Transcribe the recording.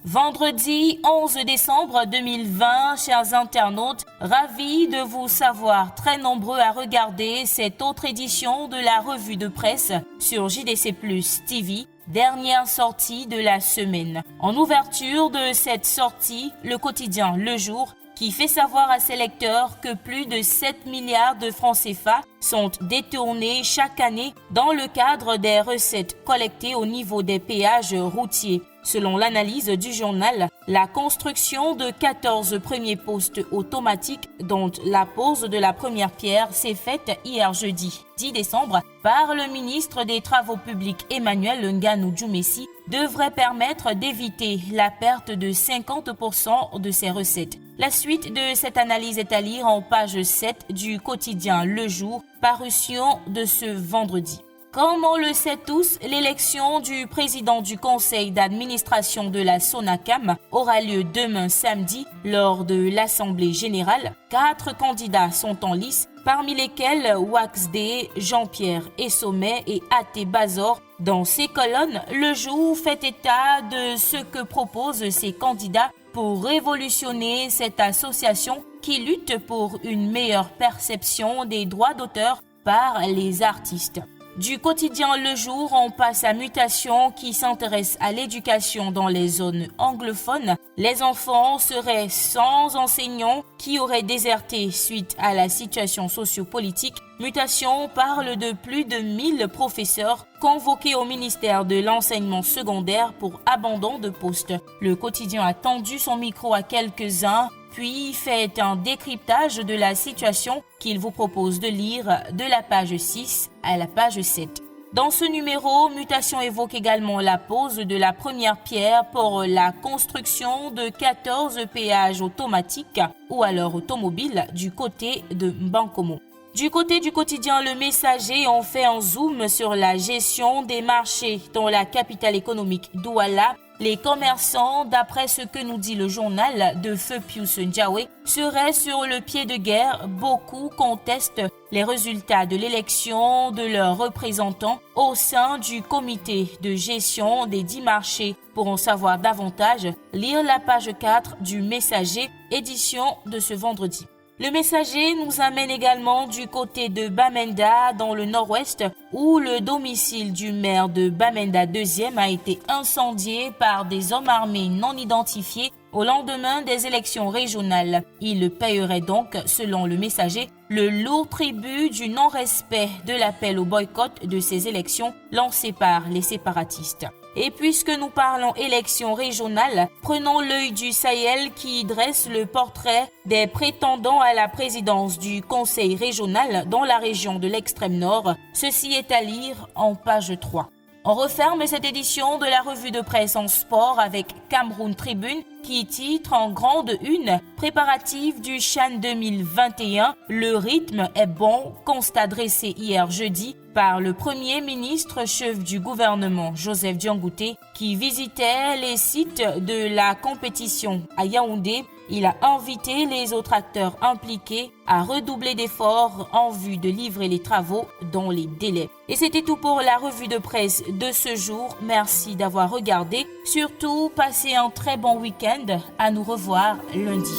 Vendredi 11 décembre 2020, chers internautes, ravis de vous savoir très nombreux à regarder cette autre édition de la revue de presse sur JDC Plus TV, dernière sortie de la semaine. En ouverture de cette sortie, le quotidien Le Jour qui fait savoir à ses lecteurs que plus de 7 milliards de francs CFA sont détournés chaque année dans le cadre des recettes collectées au niveau des péages routiers. Selon l'analyse du journal, la construction de 14 premiers postes automatiques dont la pose de la première pierre s'est faite hier jeudi 10 décembre par le ministre des Travaux publics Emmanuel Nganou Djoumessi devrait permettre d'éviter la perte de 50% de ses recettes. La suite de cette analyse est à lire en page 7 du quotidien Le Jour, parution de ce vendredi. Comme on le sait tous, l'élection du président du conseil d'administration de la SONACAM aura lieu demain samedi lors de l'Assemblée générale. 4 candidats sont en lice, parmi lesquels Waxdé, Jean-Pierre Essommet et Até Bazor. Dans ces colonnes, Le Jour fait état de ce que proposent ces candidats pour révolutionner cette association qui lutte pour une meilleure perception des droits d'auteur par les artistes. Du quotidien Le Jour, on passe à Mutation qui s'intéresse à l'éducation dans les zones anglophones. Les enfants seraient sans enseignants qui auraient déserté suite à la situation sociopolitique. Mutation parle de plus de 1000 professeurs convoqués au ministère de l'enseignement secondaire pour abandon de poste. Le quotidien a tendu son micro à quelques-uns, puis fait un décryptage de la situation qu'il vous propose de lire de la page 6 à la page 7. Dans ce numéro, Mutation évoque également la pose de la première pierre pour la construction de 14 péages automatiques ou alors automobiles du côté de Mbankomo. Du côté du quotidien Le Messager, on fait un zoom sur la gestion des marchés dans la capitale économique Douala. Les commerçants, d'après ce que nous dit le journal de Feu Pius Ndiaye, seraient sur le pied de guerre. Beaucoup contestent les résultats de l'élection de leurs représentants au sein du comité de gestion des 10 marchés. Pour en savoir davantage, lire la page 4 du Messager, édition de ce vendredi. Le Messager nous amène également du côté de Bamenda dans le nord-ouest où le domicile du maire de Bamenda 2e a été incendié par des hommes armés non identifiés au lendemain des élections régionales. Il payerait donc, selon le Messager, le lourd tribut du non-respect de l'appel au boycott de ces élections lancé par les séparatistes. Et puisque nous parlons élections régionales, prenons l'œil du Sahel qui dresse le portrait des prétendants à la présidence du conseil régional dans la région de l'extrême nord. Ceci est à lire en page 3. On referme cette édition de la revue de presse en sport avec Cameroun Tribune qui titre en grande une « Préparatifs du CHAN 2021, le rythme est bon », constat dressé hier jeudi par le Premier ministre chef du gouvernement Joseph Diangoutè qui visitait les sites de la compétition à Yaoundé. Il a invité les autres acteurs impliqués à redoubler d'efforts en vue de livrer les travaux dans les délais. Et c'était tout pour la revue de presse de ce jour. Merci d'avoir regardé. Surtout, passez un très bon week-end. À nous revoir lundi.